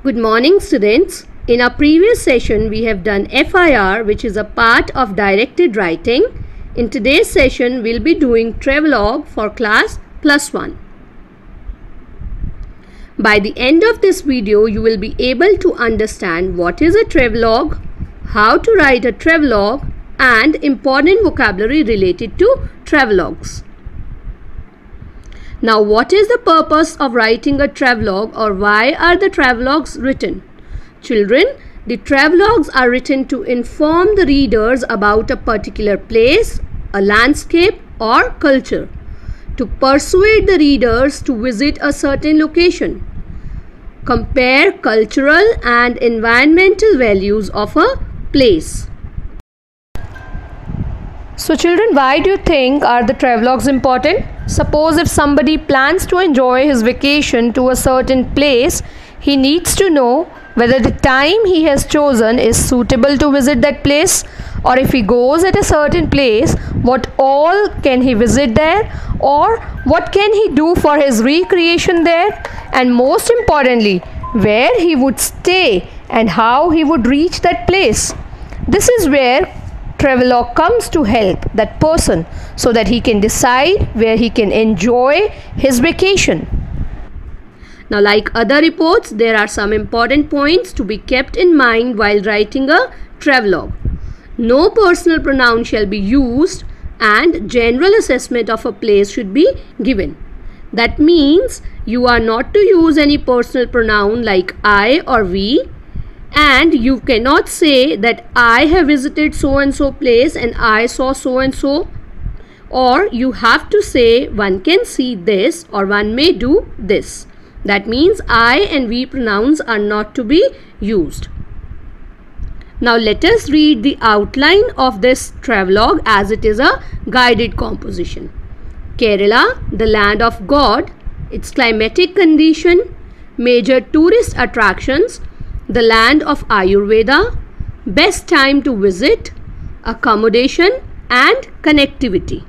Good morning, students. In our previous session, we have done FIR, which is a part of directed writing. In today's session, we'll be doing travelogue for class +1. By the end of this video, you will be able to understand what is a travelogue, how to write a travelogue, and important vocabulary related to travelogues. Now, what is the purpose of writing a travelogue, or why are the travelogues written? Children, the travelogues are written to inform the readers about a particular place, a landscape, or culture, to persuade the readers to visit a certain location, compare cultural and environmental values of a place. So children, why do you think are the travelogues important? Suppose if somebody plans to enjoy his vacation to a certain place, he needs to know whether the time he has chosen is suitable to visit that place, or if he goes at a certain place, what all can he visit there, or what can he do for his recreation there, and most importantly, where he would stay and how he would reach that place. This is where travelogue comes to help that person so that he can decide where he can enjoy his vacation. Now, like other reports, there are some important points to be kept in mind while writing a travelogue. No personal pronoun shall be used, and general assessment of a place should be given. That means you are not to use any personal pronoun like I or we, and you cannot say that I have visited so and so place and I saw so and so, or you have to say one can see this or one may do this. That means I and we pronouns are not to be used. Now let us read the outline of this travelogue as it is a guided composition. Kerala, the land of God, its climatic condition, major tourist attractions, the land of Ayurveda, best time to visit, accommodation and connectivity.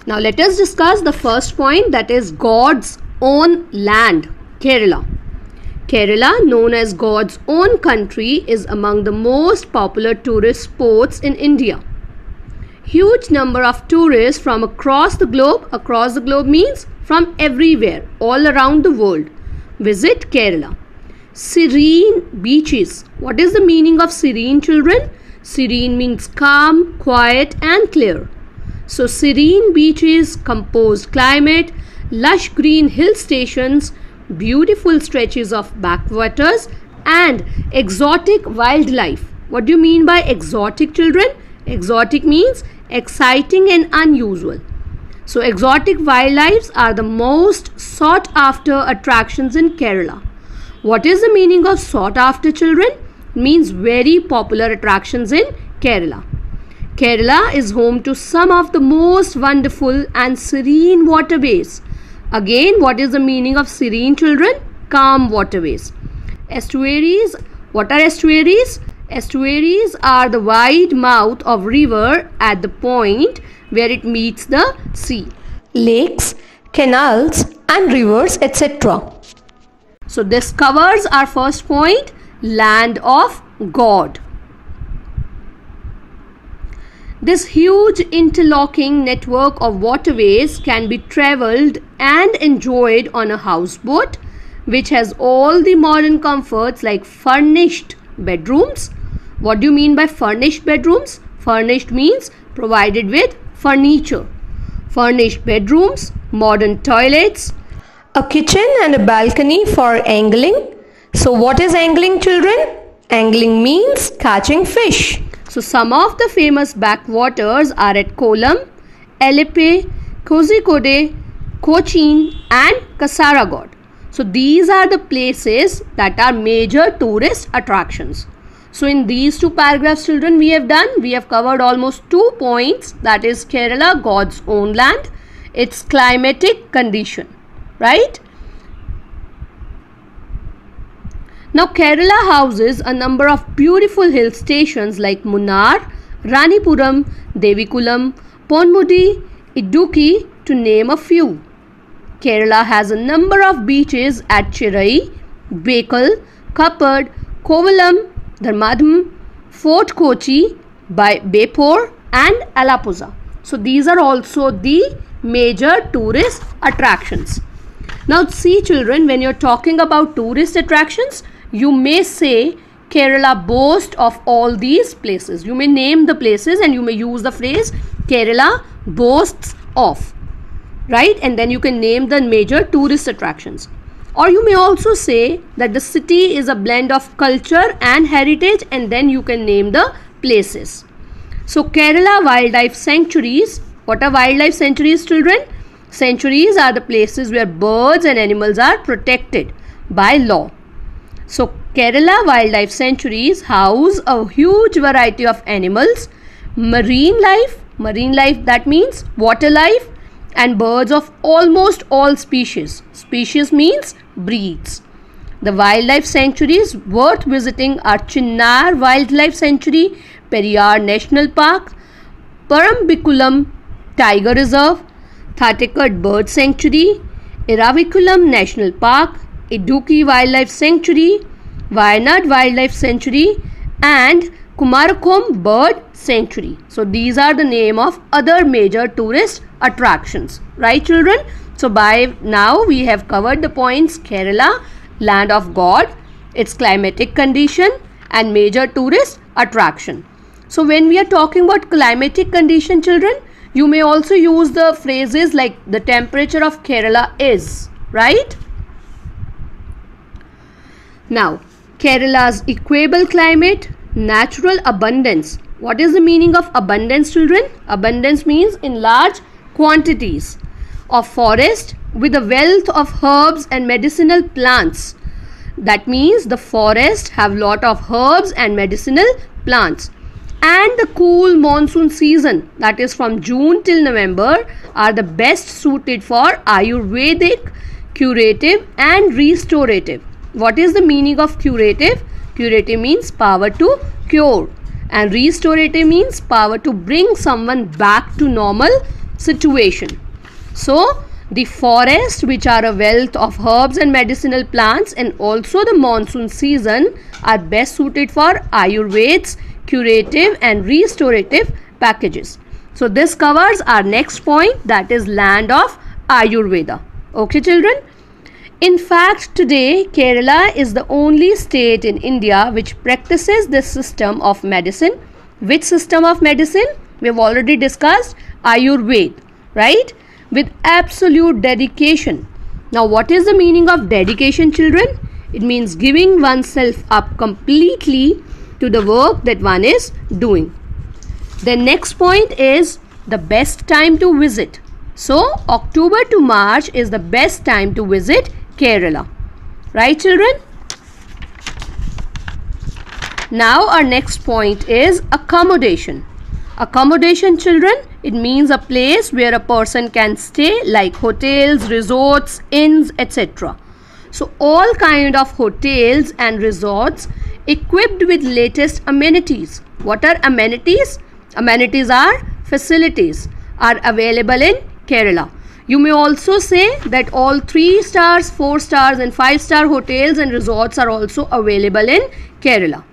Now let us discuss the first point, that is God's own land, Kerala. Kerala, known as God's own country, is among the most popular tourist spots in India. Huge number of tourists from across the globe means from everywhere, all around the world, visit Kerala. Serene beaches. What is the meaning of serene, children? Serene means calm, quiet and clear. So serene beaches, composed climate, lush green hill stations, beautiful stretches of backwaters and exotic wildlife. What do you mean by exotic, children? Exotic means exciting and unusual. So exotic wildlife are the most sought after attractions in Kerala. What is the meaning of sought after, children? It means very popular attractions in Kerala. Kerala is home to some of the most wonderful and serene waterways. Again, what is the meaning of serene, children? Calm waterways. Estuaries. What are estuaries? Estuaries are the wide mouth of river at the point where it meets the sea. Lakes, canals and rivers, etc. So this covers our first point, land of God. This huge interlocking network of waterways can be travelled and enjoyed on a houseboat, which has all the modern comforts like furnished bedrooms. What do you mean by furnished bedrooms? Furnished means provided with furniture. Furnished bedrooms, modern toilets, a kitchen and a balcony for angling. So what is angling, children? Angling means catching fish. So some of the famous backwaters are at Kollam, Alleppey, Kozhikode, Cochin and Kasaragod. So these are the places that are major tourist attractions. So in these two paragraphs, children, we have covered almost 2 points, that is Kerala, God's own land, its climatic condition, right? Now Kerala houses a number of beautiful hill stations like Munnar, Ranipuram, Devikulam, Ponmudi, Idukki, to name a few. Kerala has a number of beaches at Chennai, Bekal, Kappad, Kovalam, Dharmadham, Fort Kochi, Bepur and Alappuzha. So these are also the major tourist attractions. Now see children, when you're talking about tourist attractions, you may say Kerala boasts of all these places. You may name the places and you may use the phrase Kerala boasts of, right? And then you can name the major tourist attractions. Or you may also say that the city is a blend of culture and heritage, and then you can name the places. So Kerala wildlife sanctuaries. What are wildlife sanctuaries, children? Sanctuaries are the places where birds and animals are protected by law. So Kerala wildlife sanctuaries house a huge variety of animals, marine life that means water life, and birds of almost all species. Species means breeds. The wildlife sanctuaries worth visiting are Chinnar Wildlife Sanctuary, Periyar National Park, Parambikulam Tiger Reserve, Thatekad Bird Sanctuary, Iravikulam National Park, Idukki Wildlife Sanctuary, Wayanad Wildlife Sanctuary and Kumarakom Bird Sanctuary. So these are the name of other major tourist attractions, right children? So by now we have covered the points: Kerala, land of God, its climatic condition and major tourist attraction. So when we are talking about climatic condition, children, you may also use the phrases like the temperature of Kerala is, right? Now, Kerala's equable climate, natural abundance. What is the meaning of abundance, children? Abundance means in large quantities of forest with a wealth of herbs and medicinal plants. That means the forest have lot of herbs and medicinal plants. And the cool monsoon season, that is from June till November, are the best suited for Ayurvedic, curative and restorative. What is the meaning of curative? Curative means power to cure and restorative means power to bring someone back to normal situation. So the forest, which are a wealth of herbs and medicinal plants, and also the monsoon season are best suited for Ayurved's curative and restorative packages. So this covers our next point, that is land of Ayurveda. Okay children? In fact, today Kerala is the only state in India which practices this system of medicine. Which system of medicine? We have already discussed Ayurveda, right? With absolute dedication. Now what is the meaning of dedication, children? It means giving oneself up completely to the work that one is doing. The next point is the best time to visit. So October to March is the best time to visit Kerala, right children? Now our next point is accommodation. Accommodation, children, it means a place where a person can stay, like hotels, resorts, inns, etc. So all kind of hotels and resorts equipped with latest amenities. What are amenities? Amenities are facilities, are available in Kerala. You may also say that all 3 stars, 4 stars and 5-star hotels and resorts are also available in Kerala.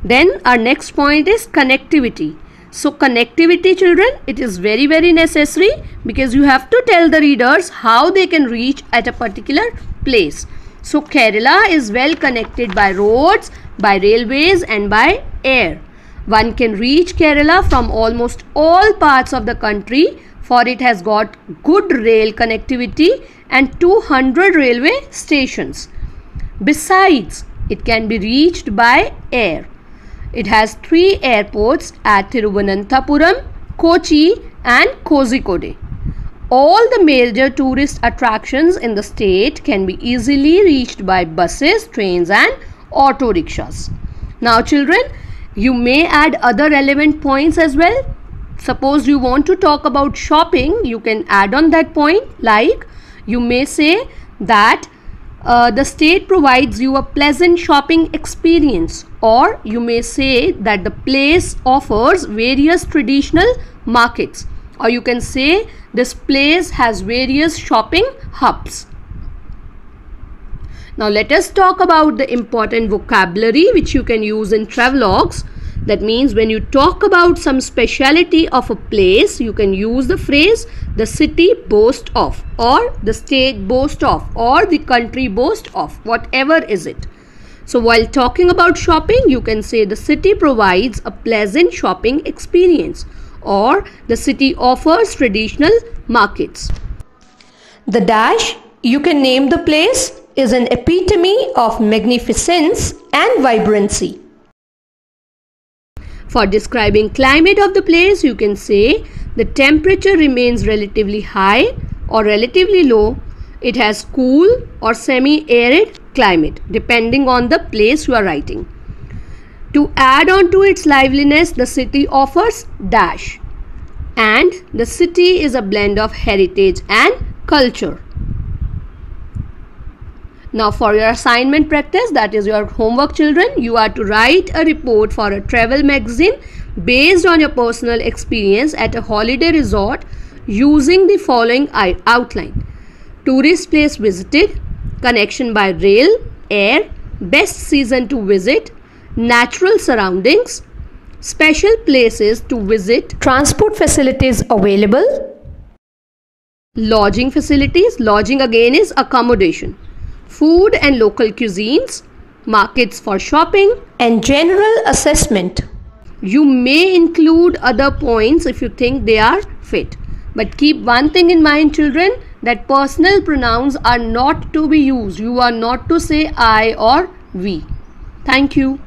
Then our next point is connectivity. So connectivity, children, it is very necessary because you have to tell the readers how they can reach at a particular place. So Kerala is well connected by roads, by railways and by air. One can reach Kerala from almost all parts of the country, for it has got good rail connectivity and 200 railway stations. Besides, it can be reached by air. It has 3 airports at Thiruvananthapuram, Kochi and Kozhikode. All the major tourist attractions in the state can be easily reached by buses, trains and auto rickshaws. Now children, you may add other relevant points as well. Suppose you want to talk about shopping, you can add on that point, like you may say that the state provides you a pleasant shopping experience, or you may say that the place offers various traditional markets, or you can say this place has various shopping hubs. Now let us talk about the important vocabulary which you can use in travelogues. That means when you talk about some speciality of a place, you can use the phrase the city boasts of, or the state boasts of, or the country boasts of, whatever is it. So while talking about shopping, you can say the city provides a pleasant shopping experience, or the city offers traditional markets. The dash, you can name the place, is an epitome of magnificence and vibrancy. For describing climate of the place, you can say the temperature remains relatively high or relatively low. It has cool or semi-arid climate depending on the place you are writing. To add on to its liveliness, the city offers dash, and the city is a blend of heritage and culture. Now for your assignment practice, that is your homework children, you are to write a report for a travel magazine based on your personal experience at a holiday resort using the following outline: tourist place visited, connection by rail, air, best season to visit, natural surroundings, special places to visit, transport facilities available, lodging facilities, lodging again is accommodation, food and local cuisines, markets for shopping, and general assessment. You may include other points if you think they are fit. But keep one thing in mind children, that personal pronouns are not to be used. You are not to say I or we. Thank you.